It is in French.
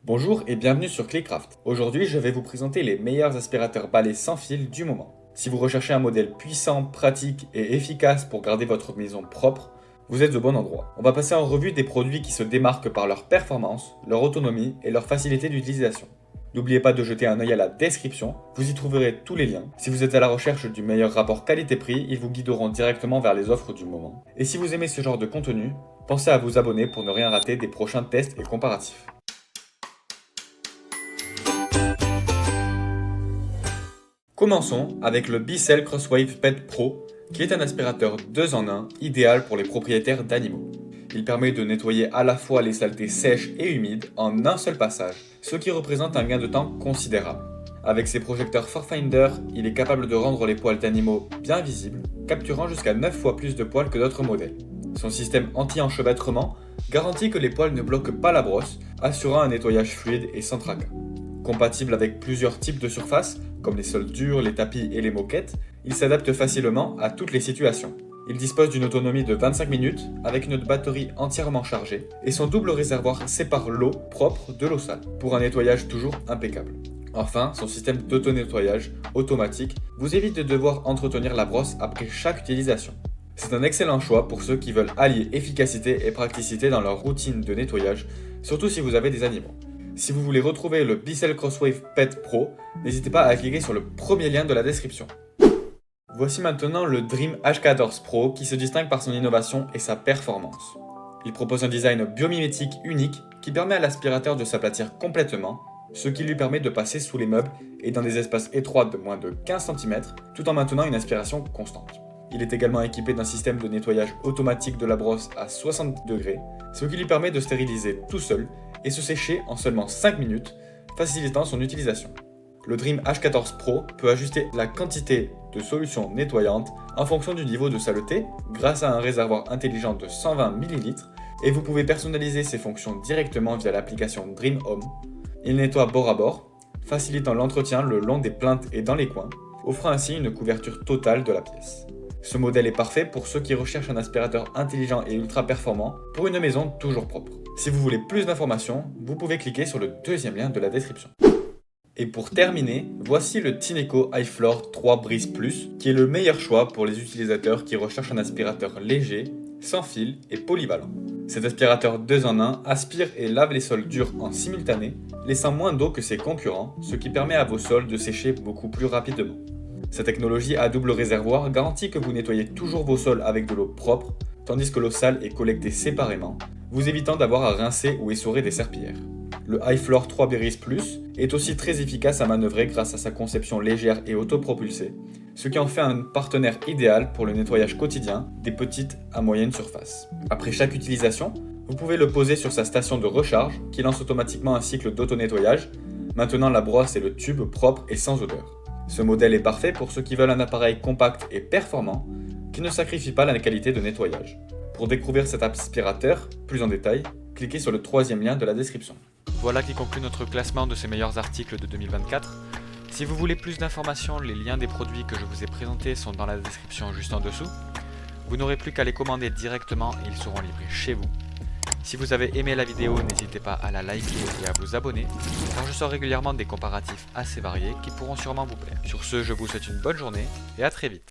Bonjour et bienvenue sur Claycraft. Aujourd'hui, je vais vous présenter les meilleurs aspirateurs balais sans fil du moment. Si vous recherchez un modèle puissant, pratique et efficace pour garder votre maison propre, vous êtes au bon endroit. On va passer en revue des produits qui se démarquent par leur performance, leur autonomie et leur facilité d'utilisation. N'oubliez pas de jeter un œil à la description, vous y trouverez tous les liens. Si vous êtes à la recherche du meilleur rapport qualité-prix, ils vous guideront directement vers les offres du moment. Et si vous aimez ce genre de contenu, pensez à vous abonner pour ne rien rater des prochains tests et comparatifs. Commençons avec le Bicel Crosswave Pet Pro, qui est un aspirateur 2 en 1 idéal pour les propriétaires d'animaux. Il permet de nettoyer à la fois les saletés sèches et humides en un seul passage, ce qui représente un gain de temps considérable. Avec ses projecteurs ForFinder, il est capable de rendre les poils d'animaux bien visibles, capturant jusqu'à 9 fois plus de poils que d'autres modèles. Son système anti-enchevêtrement garantit que les poils ne bloquent pas la brosse, assurant un nettoyage fluide et sans tracas. Compatible avec plusieurs types de surfaces, comme les sols durs, les tapis et les moquettes, il s'adapte facilement à toutes les situations. Il dispose d'une autonomie de 25 minutes avec une batterie entièrement chargée et son double réservoir sépare l'eau propre de l'eau sale pour un nettoyage toujours impeccable. Enfin, son système d'auto-nettoyage automatique vous évite de devoir entretenir la brosse après chaque utilisation. C'est un excellent choix pour ceux qui veulent allier efficacité et praticité dans leur routine de nettoyage, surtout si vous avez des animaux. Si vous voulez retrouver le Bicel Crosswave Pet Pro, n'hésitez pas à cliquer sur le premier lien de la description. Voici maintenant le Dream H14 Pro qui se distingue par son innovation et sa performance. Il propose un design biomimétique unique qui permet à l'aspirateur de s'aplatir complètement, ce qui lui permet de passer sous les meubles et dans des espaces étroits de moins de 15 cm tout en maintenant une aspiration constante. Il est également équipé d'un système de nettoyage automatique de la brosse à 60 degrés, ce qui lui permet de stériliser tout seul et se sécher en seulement 5 minutes, facilitant son utilisation. Le Dream H14 Pro peut ajuster la quantité de solutions nettoyantes en fonction du niveau de saleté grâce à un réservoir intelligent de 120 ml et vous pouvez personnaliser ses fonctions directement via l'application Dream Home. Il nettoie bord à bord, facilitant l'entretien le long des plinthes et dans les coins, offrant ainsi une couverture totale de la pièce. Ce modèle est parfait pour ceux qui recherchent un aspirateur intelligent et ultra performant pour une maison toujours propre. Si vous voulez plus d'informations, vous pouvez cliquer sur le deuxième lien de la description. Et pour terminer, voici le Tineco iFloor 3 Breeze Plus, qui est le meilleur choix pour les utilisateurs qui recherchent un aspirateur léger, sans fil et polyvalent. Cet aspirateur 2 en 1 aspire et lave les sols durs en simultané, laissant moins d'eau que ses concurrents, ce qui permet à vos sols de sécher beaucoup plus rapidement. Sa technologie à double réservoir garantit que vous nettoyez toujours vos sols avec de l'eau propre, tandis que l'eau sale est collectée séparément, vous évitant d'avoir à rincer ou essorer des serpillères. Le iFloor 3 Breeze Plus est aussi très efficace à manœuvrer grâce à sa conception légère et autopropulsée, ce qui en fait un partenaire idéal pour le nettoyage quotidien des petites à moyennes surfaces. Après chaque utilisation, vous pouvez le poser sur sa station de recharge qui lance automatiquement un cycle d'auto-nettoyage, maintenant la brosse et le tube propres et sans odeur. Ce modèle est parfait pour ceux qui veulent un appareil compact et performant qui ne sacrifie pas la qualité de nettoyage. Pour découvrir cet aspirateur plus en détail, cliquez sur le troisième lien de la description. Voilà qui conclut notre classement de ces meilleurs articles de 2024. Si vous voulez plus d'informations, les liens des produits que je vous ai présentés sont dans la description juste en dessous. Vous n'aurez plus qu'à les commander directement et ils seront livrés chez vous. Si vous avez aimé la vidéo, n'hésitez pas à la liker et à vous abonner, car je sors régulièrement des comparatifs assez variés qui pourront sûrement vous plaire. Sur ce, je vous souhaite une bonne journée et à très vite.